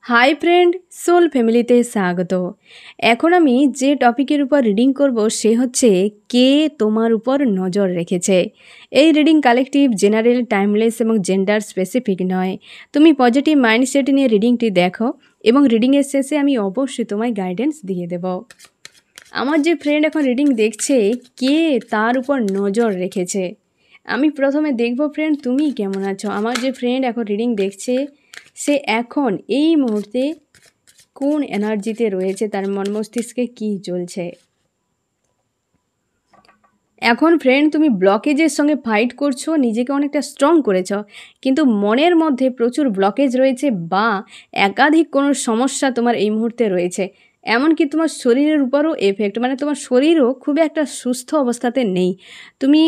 Hi friend, soul ফ্যামিলিতে স্বাগত। এখন আমি যে টপিকের উপর রিডিং করব সে হচ্ছে কে তোমার উপর নজর রেখেছে। এই রিডিং কালেকটিভ, জেনারেল, টাইমলেস এবং জেন্ডার স্পেসিফিক নয়। তুমি পজিটিভ মাইন্ডসেট নিয়ে রিডিংটি দেখো এবং রিডিংয়ের শেষে আমি অবশ্যই তোমায় গাইডেন্স দিয়ে দেব। আমার যে ফ্রেন্ড এখন রিডিং দেখছে, কে তার উপর নজর রেখেছে, আমি প্রথমে দেখব ফ্রেন্ড তুমি কেমন আছো। আমার যে ফ্রেন্ড এখন রিডিং দেখছে সে এখন এই মুহূর্তে কোন এনার্জিতে রয়েছে, তার মন মস্তিষ্কে কী চলছে। এখন ফ্রেন্ড তুমি ব্লকেজের সঙ্গে ফাইট করছো, নিজেকে অনেকটা স্ট্রং করেছ, কিন্তু মনের মধ্যে প্রচুর ব্লকেজ রয়েছে বা একাধিক কোনো সমস্যা তোমার এই মুহূর্তে রয়েছে। এমনকি তোমার শরীরের উপরও এফেক্ট, মানে তোমার শরীরও খুব একটা সুস্থ অবস্থাতে নেই। তুমি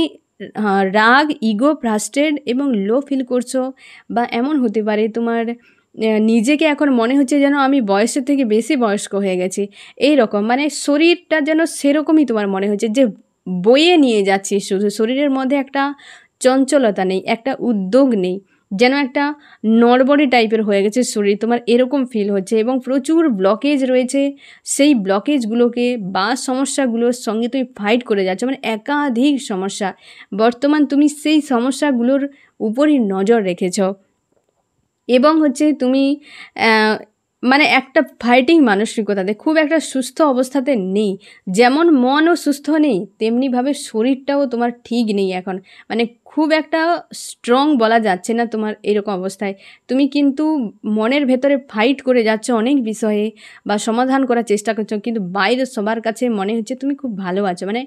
রাগ, ইগো, ফ্রাস্ট্রেট এবং লো ফিল করছো, বা এমন হতে পারে তোমার নিজেকে এখন মনে হচ্ছে যেন আমি বয়সের থেকে বেশি বয়স্ক হয়ে গেছি। এই রকম মানে শরীরটা যেন সেরকমই তোমার মনে হচ্ছে যে বয়ে নিয়ে যাচ্ছি, শুধু শরীরের মধ্যে একটা চঞ্চলতা নেই, একটা উদ্যোগ নেই, যেন একটা নড়বড়ে টাইপের হয়ে গেছে শরীর, তোমার এরকম ফিল হচ্ছে। এবং প্রচুর ব্লকেজ রয়েছে, সেই ব্লকেজগুলোকে বা সমস্যাগুলোর সঙ্গে তুমি ফাইট করে যাচ্ছ, মানে একাধিক সমস্যা। বর্তমান তুমি সেই সমস্যাগুলোর উপরই নজর রেখেছ এবং হচ্ছে তুমি মানে একটা ফাইটিং মানসিকতাতে খুব একটা সুস্থ অবস্থাতে নেই। যেমন মনও সুস্থ নেই, তেমনিভাবে শরীরটাও তোমার ঠিক নেই এখন, মানে খুব একটা স্ট্রং বলা যাচ্ছে না তোমার এরকম অবস্থায়। তুমি কিন্তু মনের ভেতরে ফাইট করে যাচ্ছ অনেক বিষয়ে বা সমাধান করার চেষ্টা করছো, কিন্তু বাইরে সবার কাছে মনে হচ্ছে তুমি খুব ভালো আছো, মানে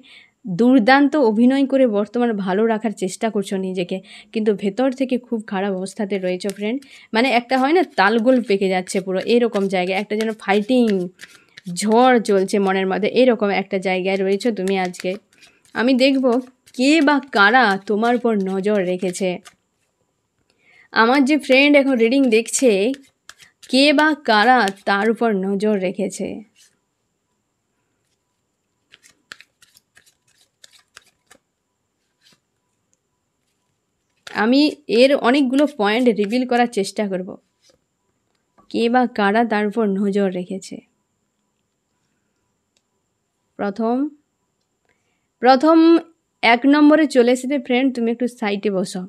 দুর্দান্ত অভিনয় করে বর্তমান ভালো রাখার চেষ্টা করছো নিজেকে, কিন্তু ভেতর থেকে খুব খারাপ অবস্থাতে রয়েছো ফ্রেন্ড। মানে একটা হয় না, তালগোল পেকে যাচ্ছে পুরো, এরকম জায়গায় একটা যেন ফাইটিং ঝড় চলছে মনের মধ্যে, এরকম একটা জায়গায় রয়েছো তুমি আজকে। আমি দেখব কে বা কারা তোমার উপর নজর রেখেছে। আমার যে ফ্রেন্ড এখন রিডিং দেখছে, কে বা কারা তার উপর নজর রেখেছে। আমি এর অনেকগুলো পয়েন্ট রিভিল করার চেষ্টা করব, কে বা কারা তার উপর নজর রেখেছে। প্রথম 1 নম্বরে চলে এসেছে ফ্রেন্ড, তুমি একটু সাইডে বসো।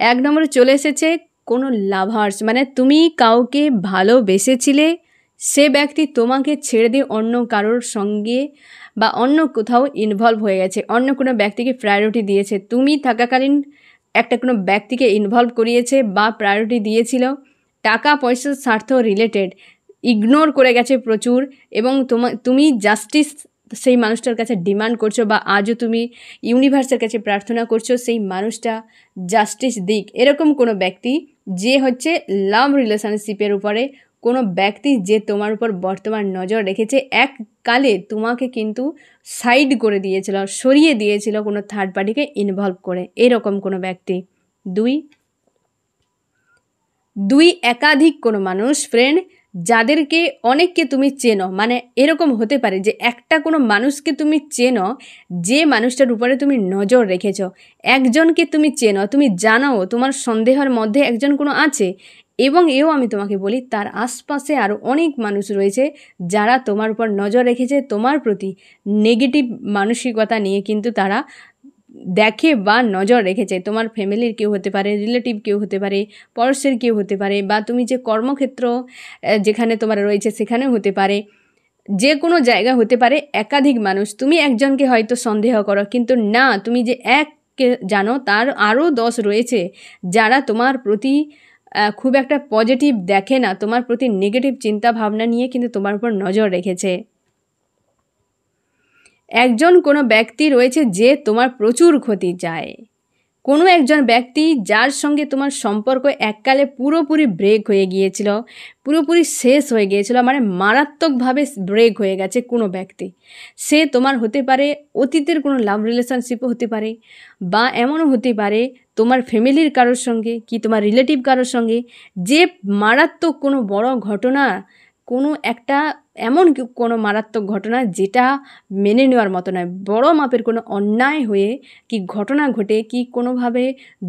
1 নম্বরে চলে এসেছে কোনো লাভার্স, মানে তুমি কাউকে ভালোবেসেছিলে, সে ব্যক্তি তোমাকে ছেড়ে দিয়ে অন্য কারোর সঙ্গে বা অন্য কোথাও ইনভলভ হয়ে গেছে, অন্য কোনো ব্যক্তিকে প্রায়োরিটি দিয়েছে। তুমি থাকাকালীন একটা কোনো ব্যক্তিকে ইনভলভ করিয়েছে বা প্রায়োরিটি দিয়েছিল, টাকা পয়সার স্বার্থ রিলেটেড ইগনোর করে গেছে প্রচুর, এবং তুমি জাস্টিস সেই মানুষটার কাছে ডিমান্ড করছো, বা আজও তুমি ইউনিভার্সের কাছে প্রার্থনা করছো সেই মানুষটা জাস্টিস দিক। এরকম কোনো ব্যক্তি যে হচ্ছে লাভ রিলেশনশিপের উপরে কোনো ব্যক্তি যে তোমার উপর বর্তমান নজর রেখেছে, এককালে তোমাকে কিন্তু সাইড করে দিয়েছিল, সরিয়ে দিয়েছিল কোনো থার্ড পার্টিকে ইনভলভ করে, এরকম কোনো ব্যক্তি। দুই একাধিক কোনো মানুষ ফ্রেন্ড, যাদেরকে অনেককে তুমি চেনো, মানে এরকম হতে পারে যে একটা কোনো মানুষকে তুমি চেনো, যে মানুষটার উপরে তুমি নজর রেখেছ। একজনকে তুমি চেনো, তুমি জানো তোমার সন্দেহের মধ্যে একজন কোনো আছে, এবং এও আমি তোমাকে বলি তার আশপাশে আরও অনেক মানুষ রয়েছে যারা তোমার উপর নজর রেখেছে, তোমার প্রতি নেগেটিভ মানসিকতা নিয়ে কিন্তু তারা দেখে বা নজর রেখেছে। তোমার ফ্যামিলির কেউ হতে পারে, রিলেটিভ কেউ হতে পারে, পড়োশের কেউ হতে পারে, বা তুমি যে কর্মক্ষেত্র যেখানে তোমার রয়েছে সেখানেও হতে পারে, যে কোনো জায়গা হতে পারে। একাধিক মানুষ, তুমি একজনকে হয়তো সন্দেহ করো, কিন্তু না, তুমি যে এককে জানো তার আরও 10 রয়েছে যারা তোমার প্রতি খুব একটা পজিটিভ দেখে না, তোমার প্রতি নেগেটিভ চিন্তা ভাবনা নিয়ে কিন্তু তোমার উপর নজর রেখেছে। একজন কোনো ব্যক্তি রয়েছে যে তোমার প্রচুর ক্ষতি চায়, কোনো একজন ব্যক্তি যার সঙ্গে তোমার সম্পর্ক এককালে পুরোপুরি ব্রেক হয়ে গিয়েছিল, পুরোপুরি শেষ হয়ে গিয়েছিল, মানে মারাত্মকভাবে ব্রেক হয়ে গেছে কোনো ব্যক্তি। সে তোমার হতে পারে অতীতের কোনো লাভ রিলেশনশিপও হতে পারে, বা এমনও হতে পারে তোমার ফ্যামিলির কারোর সঙ্গে কি তোমার রিলেটিভ কারোর সঙ্গে, যে মারাত্মক কোনো বড় ঘটনা কোনো একটা এমন কোনো মারাত্মক ঘটনা যেটা মেনে নেওয়ার মতো নয়। বড় মাপের কোনো অন্যায় হয়ে কি ঘটনা ঘটে কি কোনোভাবে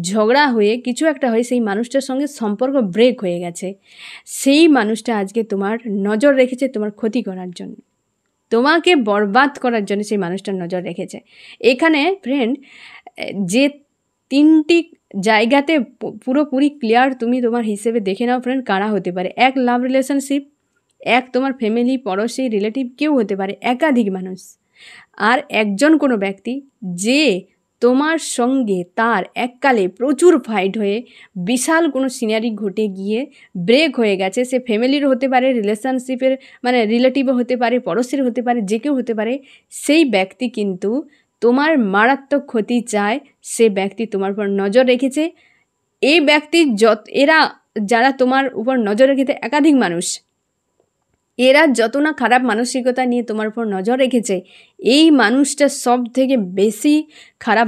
ঝগড়া হয়ে কিছু একটা হয়ে সেই মানুষটার সঙ্গে সম্পর্ক ব্রেক হয়ে গেছে। সেই মানুষটা আজকে তোমার নজর রেখেছে তোমার ক্ষতি করার জন্য, তোমাকে বরবাদ করার জন্য সেই মানুষটার নজর রেখেছে। এখানে ফ্রেন্ড যে 3টি জায়গাতে পুরোপুরি ক্লিয়ার তুমি তোমার হিসেবে দেখে নাও ফ্রেন্ড কারা হতে পারে। এক লাভ রিলেশনশিপ, এক তোমার ফ্যামিলি, পড়োশি, রিলেটিভ কেউ হতে পারে, একাধিক মানুষ, আর একজন কোনো ব্যক্তি যে তোমার সঙ্গে তার এককালে প্রচুর ফাইট হয়ে বিশাল কোনো সিনারি ঘটে গিয়ে ব্রেক হয়ে গেছে। সে ফ্যামিলির হতে পারে, রিলেশনশিপের মানে রিলেটিভও হতে পারে, পড়োশির হতে পারে, যে কেউ হতে পারে। সেই ব্যক্তি কিন্তু তোমার মারাত্মক ক্ষতি চায়, সে ব্যক্তি তোমার উপর নজর রেখেছে। এই ব্যক্তি এরা যারা তোমার উপর নজর রেখেছে একাধিক মানুষ, এরা যত না খারাপ মানসিকতা নিয়ে তোমার উপর নজর রেখেছে, এই মানুষটা সব থেকে বেশি খারাপ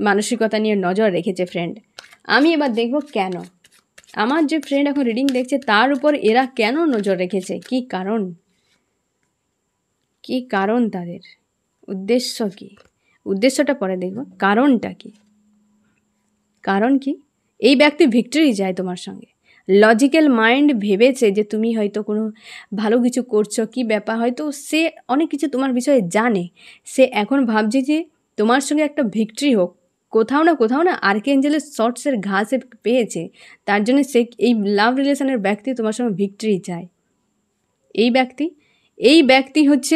মানসিকতা নিয়ে নজর রেখেছে ফ্রেন্ড। আমি এবার দেখব কেন আমার যে ফ্রেন্ড এখন রিডিং দেখছে তার উপর এরা কেন নজর রেখেছে, কি কারণ, কি কারণ, তাদের উদ্দেশ্য কি, উদ্দেশ্যটা পরে দেখব, কারণটা কি, কারণ কি। এই ব্যক্তি ভিক্টরি চায় তোমার সঙ্গে। লজিক্যাল মাইন্ড ভেবেছে যে তুমি হয়তো কোনো ভালো কিছু করছো, কি ব্যাপার, হয়তো সে অনেক কিছু তোমার বিষয়ে জানে। সে এখন ভাবছে যে তোমার সঙ্গে একটা ভিক্টরি হোক, কোথাও না আর্কেঞ্জেলের শর্টসের ঘাসে পেয়েছে, তার জন্য সে এই লাভ রিলেশনের ব্যক্তি তোমার সঙ্গে ভিক্টরি চায়। এই ব্যক্তি হচ্ছে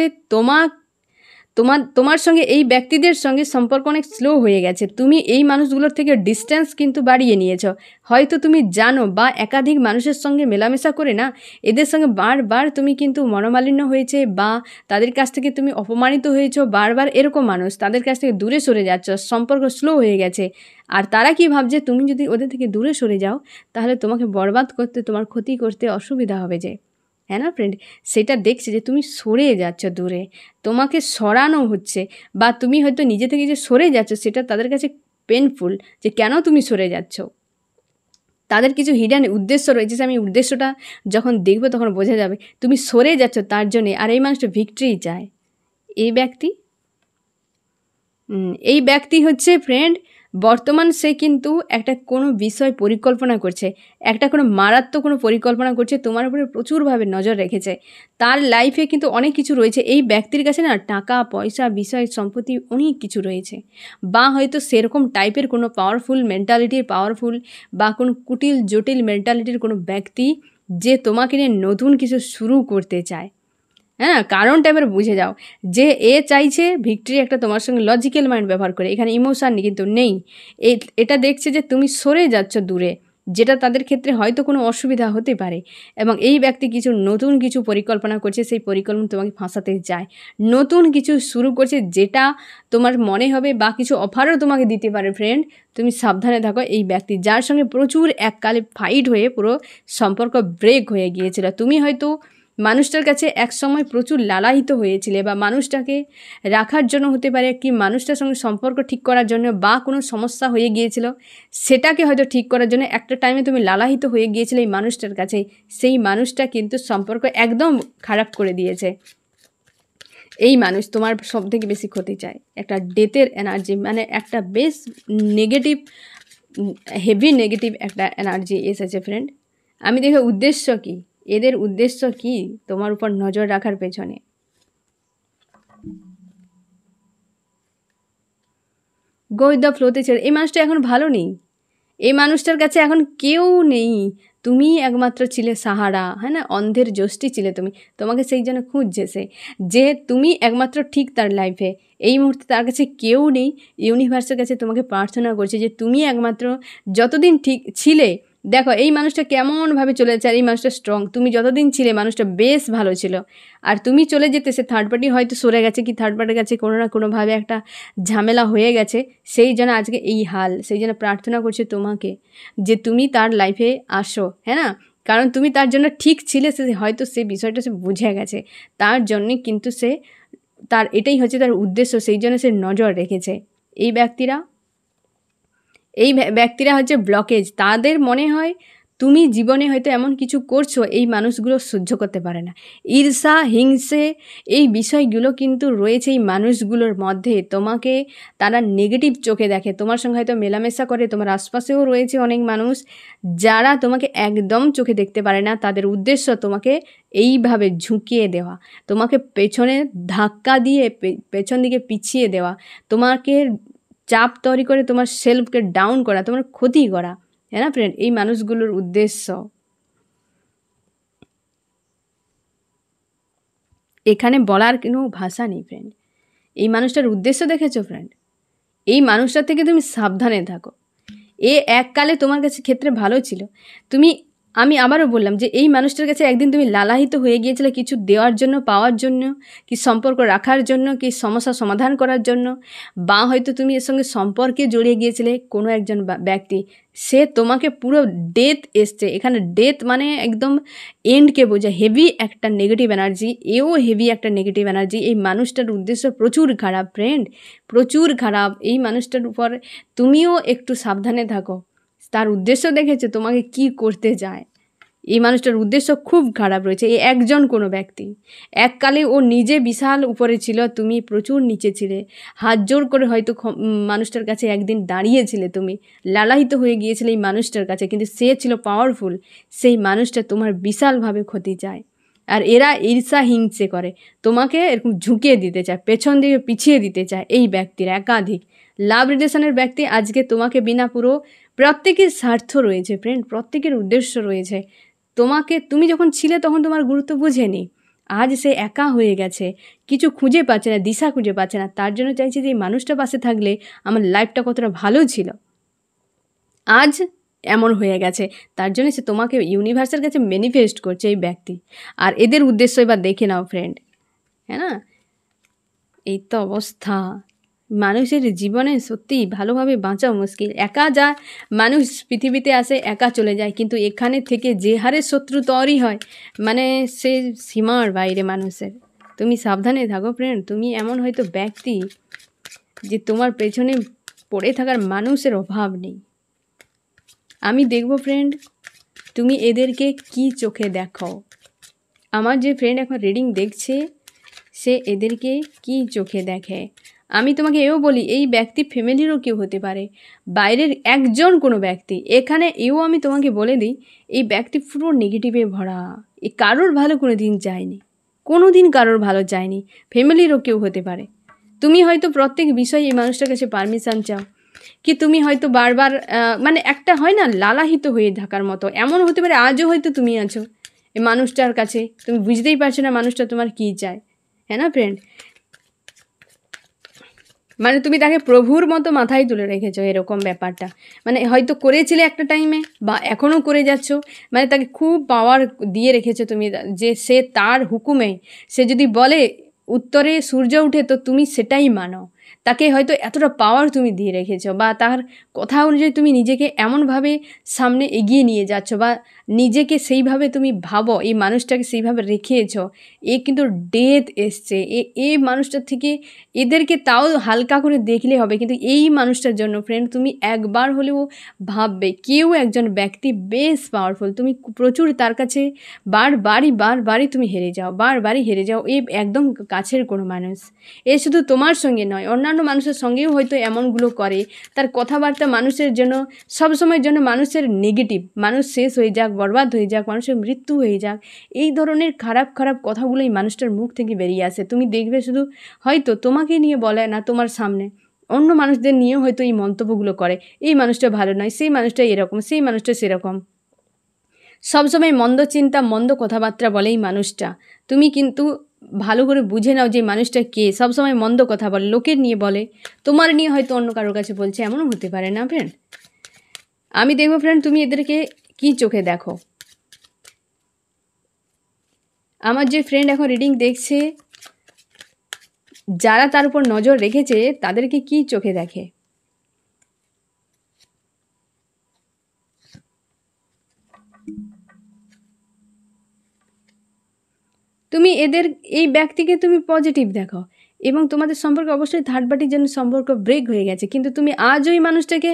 তোমার সঙ্গে এই ব্যক্তিদের সঙ্গে সম্পর্ক অনেক স্লো হয়ে গেছে। তুমি এই মানুষগুলোর থেকে ডিস্টেন্স কিন্তু বাড়িয়ে নিয়েছ। হয়তো তুমি জানো বা একাধিক মানুষের সঙ্গে মেলামেশা করে না এদের সঙ্গে বারবার তুমি কিন্তু মনোমালিন্য হয়েছে বা তাদের কাছ থেকে তুমি অপমানিত হয়েছো, বারবার এরকম মানুষ তাদের কাছ থেকে দূরে সরে যাচ্ছ, সম্পর্ক স্লো হয়ে গেছে। আর তারা কি ভাবছে তুমি যদি ওদের থেকে দূরে সরে যাও তাহলে তোমাকে বরবাদ করতে, তোমার ক্ষতি করতে অসুবিধা হবে যে, হ্যাঁ না ফ্রেন্ড, সেটা দেখছে যে তুমি সরে যাচ্ছ দূরে, তোমাকে সরানো হচ্ছে, বা তুমি হয়তো নিজে থেকে যে সরে যাচ্ছ সেটা তাদের কাছে পেনফুল যে কেন তুমি সরে যাচ্ছ। তাদের কিছু হিডেন উদ্দেশ্য রয়েছে, আমি উদ্দেশ্যটা যখন দেখবো তখন বোঝা যাবে। তুমি সরে যাচ্ছ তার জন্যে, আর এই মানুষটা ভিক্টরি চায়। এই ব্যক্তি হচ্ছে ফ্রেন্ড বর্তমান সে কিন্তু একটা কোনো বিষয় পরিকল্পনা করছে, একটা কোনো মারাত্মক কোনো পরিকল্পনা করছে, তোমার উপরে প্রচুরভাবে নজর রেখেছে। তার লাইফে কিন্তু অনেক কিছু রয়েছে, এই ব্যক্তির কাছে না টাকা পয়সা বিষয় সম্পত্তি অনেক কিছু রয়েছে, বা হয়তো সেরকম টাইপের কোনো পাওয়ারফুল বা কোনো কুটিল জটিল মেন্টালিটির কোনো ব্যক্তি যে তোমাকে নিয়ে নতুন কিছু শুরু করতে চায়। হ্যাঁ, কারণটা এবার বুঝে যাও যে এ চাইছে ভিক্টরি একটা তোমার সঙ্গে লজিক্যাল মাইন্ড ব্যবহার করে, এখানে ইমোশন কিন্তু নেই। এটা দেখছে যে তুমি সরে যাচ্ছ দূরে, যেটা তাদের ক্ষেত্রে হয়তো কোনো অসুবিধা হতে পারে, এবং এই ব্যক্তি নতুন কিছু পরিকল্পনা করছে, সেই পরিকল্পনা তোমাকে ফাঁসাতে যায়, নতুন কিছু শুরু করছে যেটা তোমার মনে হবে বা কিছু অফারও তোমাকে দিতে পারে। ফ্রেন্ড তুমি সাবধানে থাকো। এই ব্যক্তি যার সঙ্গে প্রচুর এককালে ফাইট হয়ে পুরো সম্পর্ক ব্রেক হয়ে গিয়েছিল, তুমি হয়তো মানুষটার কাছে এক সময় প্রচুর লালায়িত হয়েছিলে, বা মানুষটাকে রাখার জন্য হতে পারে, কি মানুষটার সঙ্গে সম্পর্ক ঠিক করার জন্য, বা কোনো সমস্যা হয়ে গিয়েছিল সেটাকে হয়তো ঠিক করার জন্য একটা টাইমে তুমি লালায়িত হয়ে গিয়েছিলে এই মানুষটার কাছে। সেই মানুষটা কিন্তু সম্পর্ক একদম খারাপ করে দিয়েছে। এই মানুষ তোমার সব থেকে বেশি ক্ষতি চায়। একটা ডেথের এনার্জি, মানে একটা বেশ নেগেটিভ, হেভি নেগেটিভ একটা এনার্জি এসেছে ফ্রেন্ড। আমি দেখে উদ্দেশ্য কি, এদের উদ্দেশ্য কি তোমার উপর নজর রাখার পেছনে। গো উইথ দ্য ফ্লোতে ছেড়ে, এই মানুষটা এখন ভালো নেই, এই মানুষটার কাছে এখন কেউ নেই, তুমি একমাত্র ছিলে সাহারা, হ্যাঁ না, অন্ধের যষ্টি ছিলে তুমি, তোমাকে সেই জন্য খুঁজছে সে, যে তুমি একমাত্র ঠিক তার লাইফে। এই মুহূর্তে তার কাছে কেউ নেই, ইউনিভার্সের কাছে তোমাকে প্রার্থনা করছে যে তুমি একমাত্র যতদিন ঠিক ছিলে। দেখো এই মানুষটা কেমনভাবে চলে যাচ্ছে, আর এই মানুষটা স্ট্রং, তুমি যতদিন ছিলে মানুষটা বেশ ভালো ছিল, আর তুমি চলে যেতে সে থার্ড পার্টি হয়তো সরে গেছে, কি থার্ড পার্টির কাছে কোনো না কোনোভাবে একটা ঝামেলা হয়ে গেছে, সেই জন্য আজকে এই হাল। সেই জন্য প্রার্থনা করছে তোমাকে যে তুমি তার লাইফে আসো, হ্যাঁ না, কারণ তুমি তার জন্য ঠিক ছিলে, সে হয়তো সেই বিষয়টা সে বুঝে গেছে, তার জন্যে কিন্তু সে তার এটাই হচ্ছে তার উদ্দেশ্য, সেই জন্য সে নজর রেখেছে। এই ব্যক্তিরা হচ্ছে ব্লকেজ, তাদের মনে হয় তুমি জীবনে হয়তো এমন কিছু করছো এই মানুষগুলো সহ্য করতে পারে না। ঈর্ষা, হিংসে এই বিষয়গুলো কিন্তু রয়েছে এই মানুষগুলোর মধ্যে। তোমাকে তারা নেগেটিভ চোখে দেখে। তোমার সঙ্গে হয়তো মেলামেশা করে, তোমার আশপাশেও রয়েছে অনেক মানুষ যারা তোমাকে একদম চোখে দেখতে পারে না। তাদের উদ্দেশ্য তোমাকে এইভাবে ঝুঁকিয়ে দেওয়া, তোমাকে পেছনে ধাক্কা দিয়ে পেছন দিকে পিছিয়ে দেওয়া, তোমাকে চাপ তৈরি করে তোমার সেলফকে ডাউন করা, তোমার ক্ষতি করা। হ্যাঁ না ফ্রেন্ড, এই মানুষগুলোর উদ্দেশ্য। এখানে বলার কোনো ভাষা নেই ফ্রেন্ড। এই মানুষটার উদ্দেশ্য দেখেছো ফ্রেন্ড? এই মানুষটার থেকে তুমি সাবধানে থাকো। এ এককালে তোমার কাছে ক্ষেত্রে ভালো ছিল। আমি আবারও বললাম যে এই মানুষটার কাছে একদিন তুমি লালায়িত হয়ে গিয়েছিলে কিছু দেওয়ার জন্য, পাওয়ার জন্য, কি সম্পর্ক রাখার জন্য, কি সমস্যা সমাধান করার জন্য, বা হয়তো তুমি এর সঙ্গে সম্পর্কে জড়িয়ে গিয়েছিলে কোনো একজন ব্যক্তি। সে তোমাকে পুরো ডেথ এসছে। এখানে ডেথ মানে একদম এন্ডকে বোঝায়। হেভি একটা নেগেটিভ এনার্জি, এও হেভি একটা নেগেটিভ এনার্জি। এই মানুষটার উদ্দেশ্য প্রচুর খারাপ ফ্রেন্ড, প্রচুর খারাপ। এই মানুষটার উপর তুমিও একটু সাবধানে থাকো। তার উদ্দেশ্য দেখেছো তোমাকে কি করতে চায়। এই মানুষটার উদ্দেশ্য খুব খারাপ রয়েছে। এই একজন কোনো ব্যক্তি, এককালে ও নিজে বিশাল উপরে ছিল, তুমি প্রচুর নিচে ছিলে। হাত জোর করে হয়তো মানুষটার কাছে একদিন দাঁড়িয়েছিলে, তুমি লালায়িত হয়ে গিয়েছিলে এই মানুষটার কাছে, কিন্তু সে ছিল পাওয়ারফুল। সেই মানুষটা তোমার বিশালভাবে ক্ষতি চায়। আর এরা ঈর্ষা হিংসে করে, তোমাকে এরকম ঝুঁকিয়ে দিতে চায়, পেছন দিকে পিছিয়ে দিতে চায়। এই ব্যক্তির একাধিক লাভ রিলেশনের ব্যক্তি আজকে তোমাকে বিনা পুরো, প্রত্যেকের স্বার্থ রয়েছে ফ্রেন্ড, প্রত্যেকের উদ্দেশ্য রয়েছে। তুমি যখন ছিলে তখন তোমার গুরুত্ব বুঝেনি। আজ সে একা হয়ে গেছে, কিছু খুঁজে পাচ্ছে না, দিশা খুঁজে পাচ্ছে না। তার জন্য চাইছে যে এই মানুষটা পাশে থাকলে আমার লাইফটা কতটা ভালো ছিল। আজ এমন হয়ে গেছে, তার জন্য সে তোমাকে ইউনিভার্সের কাছে ম্যানিফেস্ট করছে এই ব্যক্তি। আর এদের উদ্দেশ্য এবার দেখে নাও ফ্রেন্ড। হ্যাঁ না, এই তো অবস্থা। মানুষের জীবনে সত্যি ভালোভাবে বাঁচা মুশকিল। একা যা মানুষ পৃথিবীতে আসে, একা চলে যায়, কিন্তু এখানে থেকে যে হারে শত্রু তৈরি হয়, মানে সে সীমার বাইরে মানুষের। তুমি সাবধানে থাকো ফ্রেন্ড। তুমি এমন হয়তো ব্যক্তি যে তোমার পেছনে পড়ে থাকার মানুষের অভাব নেই। আমি দেখব ফ্রেন্ড তুমি এদেরকে কি চোখে দেখো। আমার যে ফ্রেন্ড এখন রিডিং দেখছে সে এদেরকে কি চোখে দেখে। আমি তোমাকে এও বলি, এই ব্যক্তি ফ্যামিলিরও কেউ হতে পারে, বাইরের একজন কোনো ব্যক্তি। এখানে এও আমি তোমাকে বলে দিই, এই ব্যক্তি পুরো নেগেটিভে ভরা। এ কারোর ভালো কোনো দিন চায়নি, কোনো দিন কারোর ভালো চায়নি। ফ্যামিলিরও কেউ হতে পারে। তুমি হয়তো প্রত্যেক বিষয়ে এই মানুষটার কাছে পারমিশন চাও, কি তুমি হয়তো বারবার মানে একটা হয় না লালাহিত হয়ে থাকার মতো, এমন হতে পারে আজও হয়তো তুমি আছো এই মানুষটার কাছে, তুমি বুঝতেই পারছো না মানুষটা তোমার কী চায়। হ্যাঁ না ফ্রেন্ড, মানে তুমি তাকে প্রভুর মতো মাথায় তুলে রেখেছো, এরকম ব্যাপারটা। মানে হয়তো করেছিলে একটা টাইমে, বা এখনও করে যাচ্ছ। মানে তাকে খুব পাওয়ার দিয়ে রেখেছো তুমি, যে সে তার হুকুমে, সে যদি বলে উত্তরে সূর্য উঠে তো তুমি সেটাই মানো। তাকে হয়তো এতটা পাওয়ার তুমি দিয়ে রেখেছো, বা তার কথা অনুযায়ী তুমি নিজেকে এমনভাবে সামনে এগিয়ে নিয়ে যাচ্ছ, বা নিজেকে সেইভাবে তুমি ভাবো, এই মানুষটাকে সেইভাবে রেখেছো। এ কিন্তু ডেথ এসছে, এই মানুষটার থেকে এদেরকে তাও হালকা করে দেখলে হবে, কিন্তু এই মানুষটার জন্য ফ্রেন্ড তুমি একবার হলেও ভাববে। কেউ একজন ব্যক্তি বেশ পাওয়ারফুল, তুমি প্রচুর তার কাছে বারবারই তুমি হেরে যাও, বারবারই হেরে যাও। এই একদম কাছের কোনো মানুষ, এ শুধু তোমার সঙ্গে নয়, অন্যান্য মানুষের সঙ্গেও হয়তো এমনগুলো করে। তার কথাবার্তা মানুষের জন্য, সবসময়ের জন্য মানুষের নেগেটিভ, মানুষ শেষ হয়ে যাক, বরবাদ হয়ে যাক, মানুষের মৃত্যু হয়ে যাক, এই ধরনের খারাপ খারাপ কথাগুলো এই মানুষটার মুখ থেকে বেরিয়ে আসে। তুমি দেখবে শুধু হয়তো তোমাকে নিয়ে বলে না, তোমার সামনে অন্য মানুষদের নিয়েও হয়তো এই মন্তব্যগুলো করে, এই মানুষটা ভালো নয়, সেই মানুষটা এরকম, সেই মানুষটা সেরকম। সবসময় মন্দ চিন্তা, মন্দ কথাবার্তা বলে এই মানুষটা। তুমি কিন্তু ভালো করে বুঝে নাও যে মানুষটা কে। সবসময় মন্দ কথা বলে, লোকের নিয়ে বলে, তোমার নিয়ে হয়তো অন্য কারোর কাছে বলছে, এমনও হতে পারে না ফ্রেন্ড। আমি দেখবো ফ্রেন্ড তুমি এদেরকে কি চোখে দেখো। আমার যে ফ্রেন্ড এখন রিডিং দেখছে, যারা তার উপর নজর রেখেছে তাদেরকে কি চোখে দেখে। তুমি এই ব্যক্তিকে তুমি পজিটিভ দেখো। এবং তোমাদের সম্পর্কে অবশ্যই থার্ড পার্টির জন্য সম্পর্ক ব্রেক হয়ে গেছে, কিন্তু তুমি আজও ওই মানুষটাকে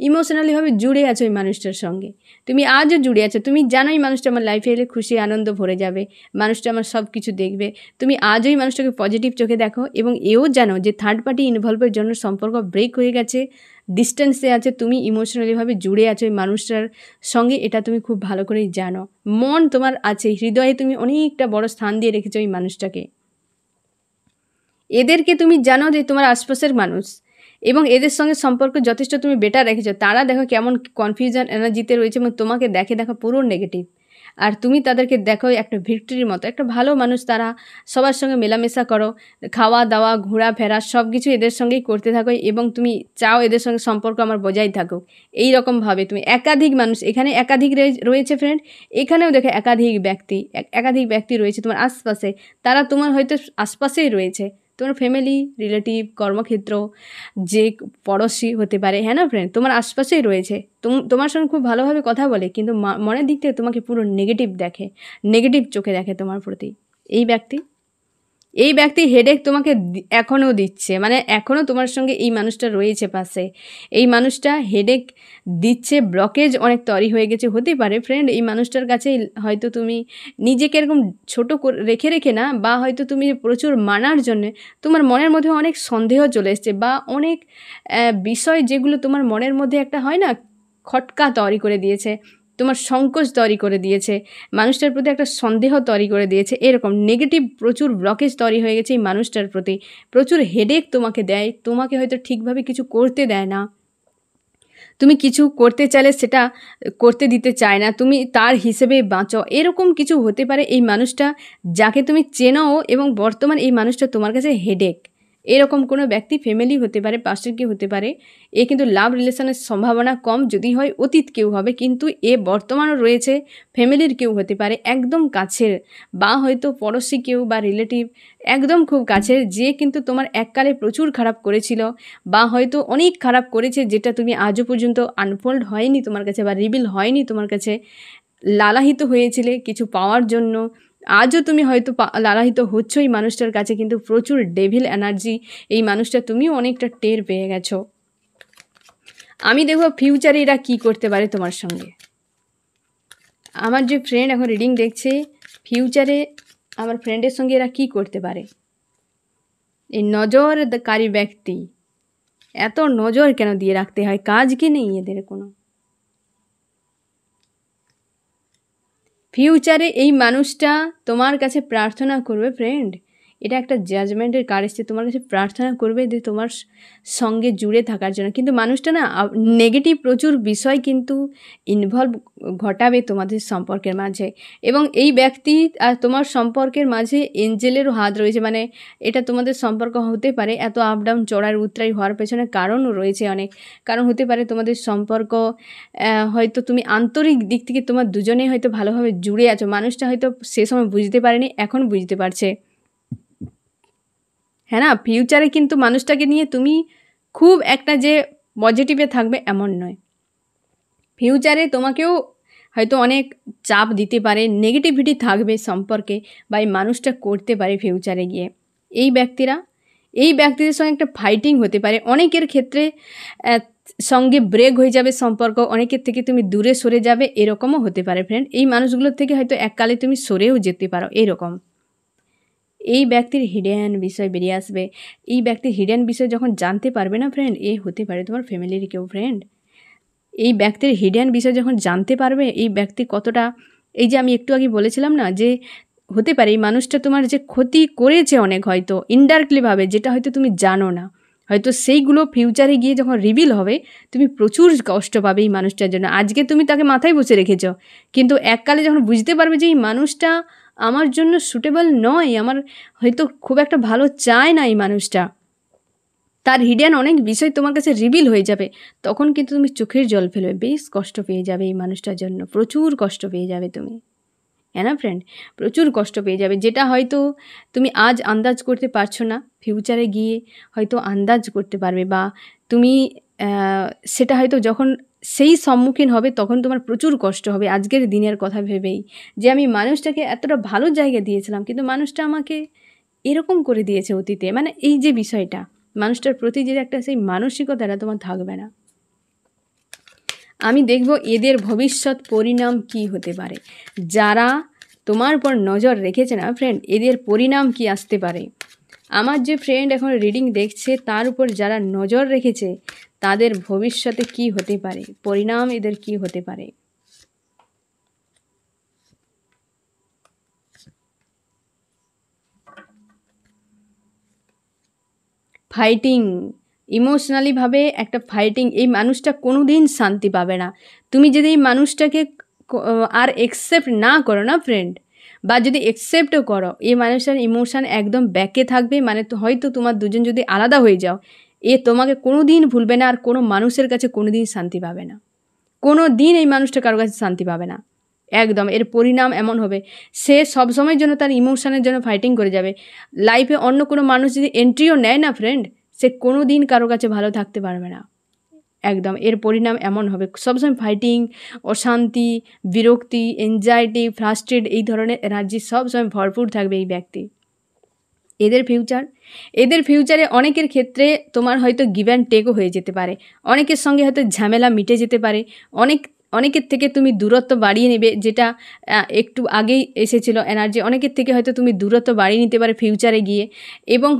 ইমোশনালিভাবে জুড়ে আছো ওই মানুষটার সঙ্গে। তুমি আজও জুড়ে আছো, তুমি জানো এই মানুষটা আমার লাইফে এলে খুশি আনন্দ ভরে যাবে, মানুষটা আমার সব কিছু দেখবে। তুমি আজও ওই মানুষটাকে পজিটিভ চোখে দেখো এবং এও জানো যে থার্ড পার্টি ইনভলভের জন্য সম্পর্ক ব্রেক হয়ে গেছে, ডিস্টেন্সে আছে, তুমি ইমোশনালিভাবে জুড়ে আছো ওই মানুষটার সঙ্গে, এটা তুমি খুব ভালো করেই জানো। মন তোমার আছে, হৃদয়ে তুমি অনেকটা বড় স্থান দিয়ে রেখেছো ওই মানুষটাকে। এদেরকে তুমি জানো যে তোমার আশপাশের মানুষ, এবং এদের সঙ্গে সম্পর্ক যথেষ্ট তুমি বেটার রেখেছো। তারা দেখো কেমন কনফিউশন এনার্জিতে রয়েছে এবং তোমাকে দেখো পুরো নেগেটিভ, আর তুমি তাদেরকে দেখো একটা ভিক্টরির মতো, একটা ভালো মানুষ। তারা সবার সঙ্গে মেলামেশা করো, খাওয়া দাওয়া ঘোরাফেরা সব কিছু এদের সঙ্গেই করতে থাকো এবং তুমি চাও এদের সঙ্গে সম্পর্ক আমার বজায় থাকুক। এই রকমভাবে তুমি একাধিক মানুষ, এখানে একাধিক রয়েছে ফ্রেন্ড, এখানেও দেখো একাধিক ব্যক্তি রয়েছে তোমার আশপাশে। তারা তোমার হয়তো আশপাশেই রয়েছে, তোমার ফ্যামিলি, রিলেটিভ, কর্মক্ষেত্র, যে পড়োশি হতে পারে, হ্যাঁ না ফ্রেন্ড, তোমার আশপাশেই রয়েছে। তোমার সঙ্গে খুব ভালোভাবে কথা বলে, কিন্তু মনের দিক থেকে তোমাকে পুরো নেগেটিভ চোখে দেখে তোমার প্রতি। এই ব্যক্তি হেডেক তোমাকে এখনও দিচ্ছে, মানে এখনও তোমার সঙ্গে এই মানুষটা রয়েছে পাশে, এই মানুষটা হেডেক দিচ্ছে, ব্লকেজ অনেক তৈরি হয়ে গেছে। হতে পারে ফ্রেন্ড এই মানুষটার কাছে হয়তো তুমি নিজেকে এরকম ছোটো রেখে না, বা হয়তো তুমি প্রচুর মানার জন্যে তোমার মনের মধ্যে অনেক সন্দেহ চলে এসছে, বা অনেক বিষয় যেগুলো তোমার মনের মধ্যে একটা হয় না, খটকা তৈরি করে দিয়েছে, তোমার সংকোচ তৈরি করে দিয়েছে, মানুষটার প্রতি একটা সন্দেহ তৈরি করে দিয়েছে, এরকম নেগেটিভ প্রচুর ব্লকেজ তৈরি হয়ে গেছে এই মানুষটার প্রতি। প্রচুর হেডেক তোমাকে দেয়, তোমাকে হয়তো ঠিকভাবে কিছু করতে দেয় না, তুমি কিছু করতে চাইলে সেটা করতে দিতে চায় না, তুমি তার হিসেবে বাঁচো, এরকম কিছু হতে পারে। এই মানুষটা যাকে তুমি চেনো এবং বর্তমান এই মানুষটা তোমার কাছে হেডেক, এরকম কোনো ব্যক্তি ফ্যামিলি হতে পারে, পাশের কেউ হতে পারে। এ কিন্তু লাভ রিলেশনের সম্ভাবনা কম, যদি হয় অতীত কেউ হবে, কিন্তু এ বর্তমানও রয়েছে, ফ্যামিলির কেউ হতে পারে, একদম কাছের, বা হয়তো পড়োশি কেউ বা রিলেটিভ একদম খুব কাছের, যে কিন্তু তোমার এককালে প্রচুর খারাপ করেছিল, বা হয়তো অনেক খারাপ করেছে, যেটা তুমি আজও পর্যন্ত আনফোল্ড হয়নি তোমার কাছে, বা রিভিল হয়নি তোমার কাছে। লালায়িত হয়েছিলে কিছু পাওয়ার জন্য, আজও তুমি হয়তো লালায়িত হচ্ছ এই মানুষটার কাছে, কিন্তু প্রচুর ডেভিল এনার্জি এই মানুষটা তুমিও অনেকটা টের পেয়ে গেছো। আমি দেখব ফিউচারে এরা কী করতে পারে তোমার সঙ্গে। আমার যে ফ্রেন্ড এখন রিডিং দেখছে, ফিউচারে আমার ফ্রেন্ডের সঙ্গে এরা কী করতে পারে। এই নজরকারী ব্যক্তি, এত নজর কেন দিয়ে রাখতে হয়, কাজ কি নেই এদের কোনো? ফিউচারে এই মানুষটা তোমার কাছে প্রার্থনা করবে ফ্রেন্ড, এটা একটা জাজমেন্টের কার্ড এসছে, তোমার কাছে প্রার্থনা করবে যে তোমার সঙ্গে জুড়ে থাকার জন্য। কিন্তু মানুষটা না নেগেটিভ প্রচুর বিষয় কিন্তু ইনভলভ ঘটাবে তোমাদের সম্পর্কের মাঝে, এবং এই ব্যক্তি আর তোমার সম্পর্কের মাঝে এঞ্জেলেরও হাত রয়েছে। মানে এটা তোমাদের সম্পর্ক হতে পারে এত আপ ডাউন চড়ার উতরাই হওয়ার পেছনে কারণও রয়েছে অনেক, কারণ হতে পারে তোমাদের সম্পর্ক হয়তো তুমি আন্তরিক দিক থেকে তোমার দুজনেই হয়তো ভালোভাবে জুড়ে আছো, মানুষটা হয়তো সে সময় বুঝতে পারেনি, এখন বুঝতে পারছে, হ্যাঁ না। ফিউচারে কিন্তু মানুষটাকে নিয়ে তুমি খুব একটা যে পজিটিভে থাকবে এমন নয়, ফিউচারে তোমাকেও হয়তো অনেক চাপ দিতে পারে, নেগেটিভিটি থাকবে সম্পর্কে, বা এই মানুষটা করতে পারে ফিউচারে গিয়ে। এই ব্যক্তিদের সঙ্গে একটা ফাইটিং হতে পারে, অনেকের ক্ষেত্রে সঙ্গে ব্রেক হয়ে যাবে সম্পর্ক, অনেকের থেকে তুমি দূরে সরে যাবে, এরকমও হতে পারে ফ্রেন্ড। এই মানুষগুলোর থেকে হয়তো এককালে তুমি সরেও যেতে পারো, এরকম। এই ব্যক্তির হিডেন বিষয় বেরিয়ে আসবে, এই ব্যক্তির হিডেন বিষয় যখন জানতে পারবে না ফ্রেন্ড, এ হতে পারে তোমার ফ্যামিলির কেউ ফ্রেন্ড। এই ব্যক্তির হিডেন বিষয় যখন জানতে পারবে, এই ব্যক্তি কতটা, এই যে আমি একটু আগে বলেছিলাম না, যে হতে পারে এই মানুষটা তোমার যে ক্ষতি করেছে অনেক, হয়তো ইনডাইরেক্টলিভাবে, যেটা হয়তো তুমি জানো না, হয়তো সেইগুলো ফিউচারে গিয়ে যখন রিভিল হবে তুমি প্রচুর কষ্ট পাবে এই মানুষটার জন্য। আজকে তুমি তাকে মাথায় বসে রেখেছ, কিন্তু এককালে যখন বুঝতে পারবে যে এই মানুষটা আমার জন্য সুটেবল নয়, আমার হয়তো খুব একটা ভালো চায় না এই মানুষটা, তার হিডেন অনেক বিষয় তোমার কাছে রিভিল হয়ে যাবে, তখন কিন্তু তুমি চোখের জল ফেলবে, বেশ কষ্ট পেয়ে যাবে এই মানুষটার জন্য, প্রচুর কষ্ট পেয়ে যাবে তুমি, হ্যাঁ না ফ্রেন্ড, প্রচুর কষ্ট পেয়ে যাবে, যেটা হয়তো তুমি আজ আন্দাজ করতে পারছো না, ফিউচারে গিয়ে হয়তো আন্দাজ করতে পারবে, বা তুমি সেটা হয়তো যখন সেই সম্মুখীন হবে তখন তোমার প্রচুর কষ্ট হবে আজকের দিনের কথা ভেবেই, যে আমি মানুষটাকে এতটা ভালো জায়গা দিয়েছিলাম, কিন্তু মানুষটা আমাকে এরকম করে দিয়েছে অতীতে, মানে এই যে বিষয়টা মানুষটার প্রতি যে একটা সেই মানসিকতাটা তোমার থাকবে না। আমি দেখব এদের ভবিষ্যৎ পরিণাম কি হতে পারে। যারা তোমার উপর নজর রেখেছে না ফ্রেন্ড, এদের পরিণাম কি আসতে পারে। আমার যে ফ্রেন্ড এখন রিডিং দেখছে তার উপর যারা নজর রেখেছে তাদের ভবিষ্যতে কি হতে পারে, পরিণাম এদের কি হতে পারে। ফাইটিং, ইমোশনালিভাবে একটা ফাইটিং, এই মানুষটা কোনো দিন শান্তি পাবে না। তুমি যদি এই মানুষটাকে আর একসেপ্ট না করো না ফ্রেন্ড, বা যদি একসেপ্টও করো, এই মানুষটার ইমোশান একদম ব্যাকে থাকবে। মানে তো হয়তো তোমার দুজন যদি আলাদা হয়ে যাও, এ তোমাকে কোনো দিন ভুলবে না, আর কোনো মানুষের কাছে কোনো দিন শান্তি পাবে না। কোনো দিন এই মানুষটা কারোর কাছে শান্তি পাবে না। একদম এর পরিণাম এমন হবে, সে সবসময়ের জন্য তার ইমোশনের জন্য ফাইটিং করে যাবে। লাইফে অন্য কোনো মানুষ যদি এন্ট্রিও নেয় না ফ্রেন্ড, সে কোনো দিন কারো কাছে ভালো থাকতে পারবে না। একদম এর পরিণাম এমন হবে, সবসময় ফাইটিং, অশান্তি, বিরক্তি, এনজাইটি, ফ্রাস্ট্রেট, এই ধরনের এনার্জি সবসময় ভরপুর থাকবে এই ব্যক্তি। এদের ফিউচারে অনেকের ক্ষেত্রে তোমার হয়তো গিভ অ্যান্ড টেকও হয়ে যেতে পারে। অনেকের সঙ্গে হয়তো ঝামেলা মিটে যেতে পারে। অনেকের থেকে তুমি দূরত্ব বাড়িয়ে নেবে, যেটা একটু আগেই এসেছিল এনার্জি। অনেকের থেকে হয়তো তুমি দূরত্ব বাড়িয়ে নিতে পারে ফিউচারে গিয়ে, এবং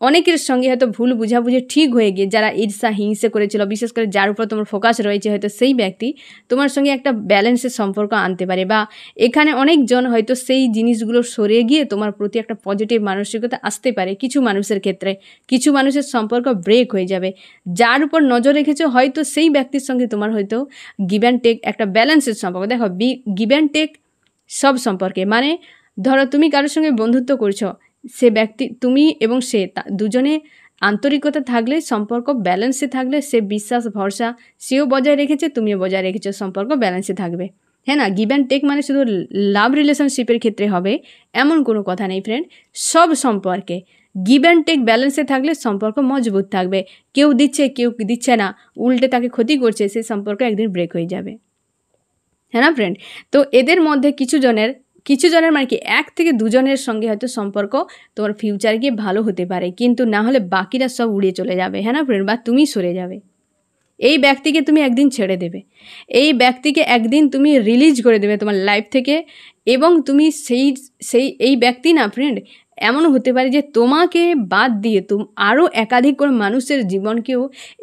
অনেকের সঙ্গে হয়তো ভুল বুঝাবুঝি ঠিক হয়ে গিয়ে, যারা ঈর্ষা হিংসে করেছিল, বিশেষ করে যার উপর তোমার ফোকাস রয়েছে, হয়তো সেই ব্যক্তি তোমার সঙ্গে একটা ব্যালেন্সের সম্পর্ক আনতে পারে। বা এখানে অনেকজন হয়তো সেই জিনিসগুলো সরে গিয়ে তোমার প্রতি একটা পজিটিভ মানসিকতা আসতে পারে। কিছু মানুষের ক্ষেত্রে কিছু মানুষের সম্পর্ক ব্রেক হয়ে যাবে। যার উপর নজর রেখেছো হয়তো সেই ব্যক্তির সঙ্গে তোমার হয়তো গিভ অ্যান্ড টেক, একটা ব্যালেন্সের সম্পর্ক। দেখো গিভ অ্যান্ড টেক সব সম্পর্কে, মানে ধরো তুমি কারোর সঙ্গে বন্ধুত্ব করছো, সে ব্যক্তি, তুমি এবং সে, দুজনে আন্তরিকতা থাকলে, সম্পর্ক ব্যালেন্সে থাকলে, সে বিশ্বাস ভরসা সেও বজায় রেখেছে, তুমিও বজায় রেখেছো, সম্পর্ক ব্যালেন্সে থাকবে। হ্যাঁ না, গিভ অ্যান্ড টেক মানে শুধু লাভ রিলেশনশিপের ক্ষেত্রে হবে এমন কোনো কথা নেই ফ্রেন্ড। সব সম্পর্কে গিভ অ্যান্ড টেক ব্যালেন্সে থাকলে সম্পর্ক মজবুত থাকবে। কেউ দিচ্ছে কেউ দিচ্ছে না, উল্টে তাকে ক্ষতি করছে, সেই সম্পর্ক একদিন ব্রেক হয়ে যাবে। হ্যাঁ না ফ্রেন্ড, তো এদের মধ্যে কিছু জনের মানে কি 1 থেকে 2 জনের সঙ্গে হয়তো সম্পর্ক তোমার ফিউচার গিয়ে ভালো হতে পারে, কিন্তু না হলে বাকিরা সব উড়ে চলে যাবে। হ্যাঁ না ফ্রেন্ড, বা তুমি সরে যাবে। এই ব্যক্তিকে তুমি একদিন ছেড়ে দেবে, এই ব্যক্তিকে একদিন তুমি রিলিজ করে দেবে তোমার লাইফ থেকে। এবং তুমি এই ব্যক্তি না ফ্রেন্ড, এমনও হতে পারে যে তোমাকে বাদ দিয়ে আরও একাধিক কোনো মানুষের জীবনকেও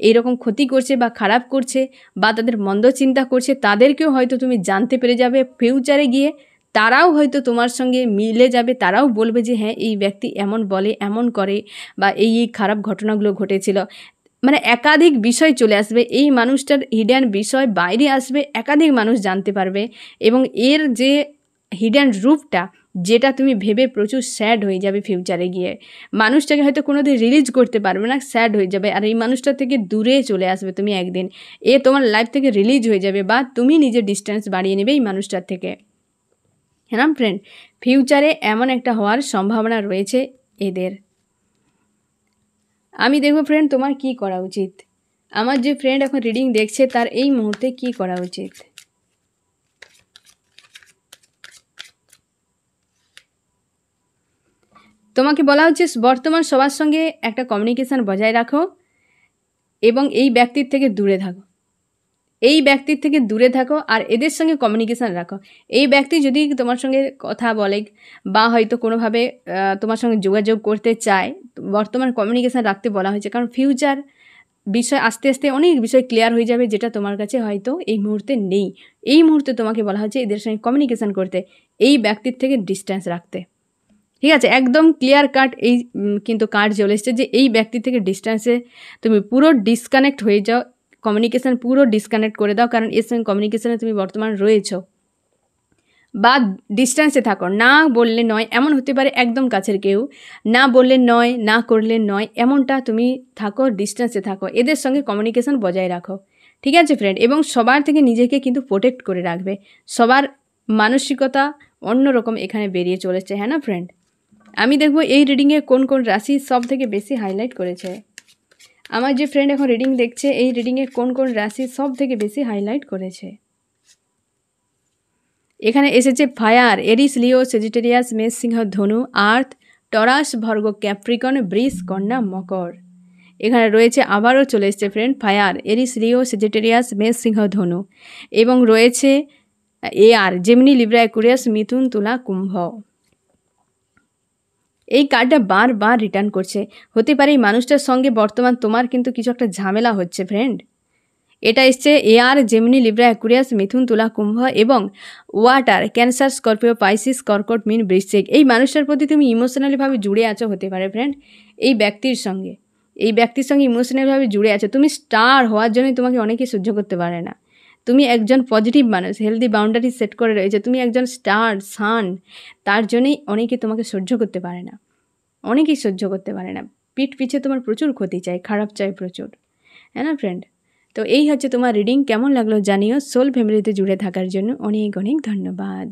এইরকম ক্ষতি করছে বা খারাপ করছে, বা তাদের মন্দ চিন্তা করছে, তাদেরকেও হয়তো তুমি জানতে পেরে যাবে ফিউচারে গিয়ে। তারাও হয়তো তোমার সঙ্গে মিলে যাবে, তারাও বলবে যে হ্যাঁ এই ব্যক্তি এমন বলে, এমন করে, বা এই খারাপ ঘটনাগুলো ঘটেছিল। মানে একাধিক বিষয় চলে আসবে, এই মানুষটার হিডেন বিষয় বাইরে আসবে, একাধিক মানুষ জানতে পারবে। এবং এর যে হিডেন রূপটা, যেটা তুমি ভেবে প্রচুর স্যাড হয়ে যাবে ফিউচারে গিয়ে, মানুষটাকে হয়তো কোনোদিন রিলিজ করতে পারবে না, স্যাড হয়ে যাবে। আর এই মানুষটা থেকে দূরে চলে আসবে তুমি একদিন, এ তোমার লাইফ থেকে রিলিজ হয়ে যাবে, বা তুমি নিজের ডিস্টেন্স বাড়িয়ে নেবে এই মানুষটার থেকে। হ্যাঁ না ফ্রেন্ড, ফিউচারে এমন একটা হওয়ার সম্ভাবনা রয়েছে এদের। আমি দেখব ফ্রেন্ড তোমার কি করা উচিত। আমার যে ফ্রেন্ড এখন রিডিং দেখছে তার এই মুহূর্তে কি করা উচিত। তোমাকে বলা হচ্ছে বর্তমান সবার সঙ্গে একটা কমিউনিকেশান বজায় রাখো, এবং এই ব্যক্তির থেকে দূরে থাকো। এই ব্যক্তির থেকে দূরে থাকো আর এদের সঙ্গে কমিউনিকেশান রাখো। এই ব্যক্তি যদি তোমার সঙ্গে কথা বলে বা হয়তো কোনোভাবে তোমার সঙ্গে যোগাযোগ করতে চায়, বর্তমান কমিউনিকেশান রাখতে বলা হয়েছে। কারণ ফিউচার বিষয় আস্তে আস্তে অনেক বিষয় ক্লিয়ার হয়ে যাবে, যেটা তোমার কাছে হয়তো এই মুহূর্তে নেই। এই মুহূর্তে তোমাকে বলা হচ্ছে এদের সঙ্গে কমিউনিকেশান করতে, এই ব্যক্তির থেকে ডিস্টেন্স রাখতে। ঠিক আছে, একদম ক্লিয়ার কাট এই কিন্তু কার্ড চলে এসছে যে এই ব্যক্তি থেকে ডিস্টেন্সে তুমি পুরো ডিসকানেক্ট হয়ে যাও, কমিউনিকেশান পুরো ডিসকানেক্ট করে দাও। কারণ এর সঙ্গে কমিউনিকেশানে তুমি বর্তমান রয়েছো, বা ডিস্টেন্সে থাকো। না বললে নয় এমন হতে পারে, একদম কাছের কেউ, না বললে নয়, না করলে নয়, এমনটা তুমি থাকো, ডিস্টেন্সে থাকো, এদের সঙ্গে কমিউনিকেশান বজায় রাখো। ঠিক আছে ফ্রেন্ড, এবং সবার থেকে নিজেকে কিন্তু প্রোটেক্ট করে রাখবে। সবার মানসিকতা অন্যরকম এখানে বেরিয়ে চলেছে। হ্যাঁ না ফ্রেন্ড, আমি দেখব এই রিডিংয়ে কোন কোন রাশি সব থেকে বেশি হাইলাইট করেছে। আমার যে ফ্রেন্ড এখন রিডিং দেখছে, এই রিডিংয়ে কোন কোন রাশি সব থেকে বেশি হাইলাইট করেছে। এখানে এসেছে ফায়ার, এরিস, লিও, সেজিটেরিয়াস, মেষ, সিংহ, ধনু, আর্থ, টরাস, ভর্গ, ক্যাপ্রিকন, বৃষ, কন্যা, মকর। এখানে রয়েছে আবারও চলে এসছে ফ্রেন্ড ফায়ার, এরিস, লিও, সেজিটেরিয়াস, মেষ, সিংহ, ধনু। এবং রয়েছে এয়ার, জেমিনি, লিব্রা, অ্যাকুয়ারিয়াস, মিথুন, তুলা, কুম্ভ। এই কার্ডটা বারবার রিটার্ন করছে। হতে পারে এই মানুষটার সঙ্গে বর্তমান তোমার কিন্তু কিছু একটা ঝামেলা হচ্ছে ফ্রেন্ড। এটা এসছে এয়ার, জেমিনি, লিব্রা, অ্যাকুয়ারিয়াস, মিথুন, তুলা, কুম্ভ এবং ওয়াটার, ক্যান্সার, স্করপিও, পাইসিস, কর্কট, মীন, বৃশ্চিক। এই মানুষটার প্রতি তুমি ইমোশনালিভাবে জুড়ে আছো হতে পারে ফ্রেন্ড। এই ব্যক্তির সঙ্গে ইমোশনালভাবে জুড়ে আছো। তুমি স্টার হওয়ার জন্যই তোমাকে অনেকে সহ্য করতে পারে না। তুমি একজন পজিটিভ মানুষ, হেলদি বাউন্ডারি সেট করে রয়েছে, তুমি একজন স্টার, সান, তার জন্যই অনেকে তোমাকে সহ্য করতে পারে না। অনেকেই সহ্য করতে পারে না। পিঠ পিছে তোমার প্রচুর ক্ষতি চাই, খারাপ চাই প্রচুর, হ্যাঁ না ফ্রেন্ড? তো এই হচ্ছে তোমার রিডিং। কেমন লাগলো জানিও। সোল ফ্যামিলিতে জুড়ে থাকার জন্য অনেক অনেক ধন্যবাদ।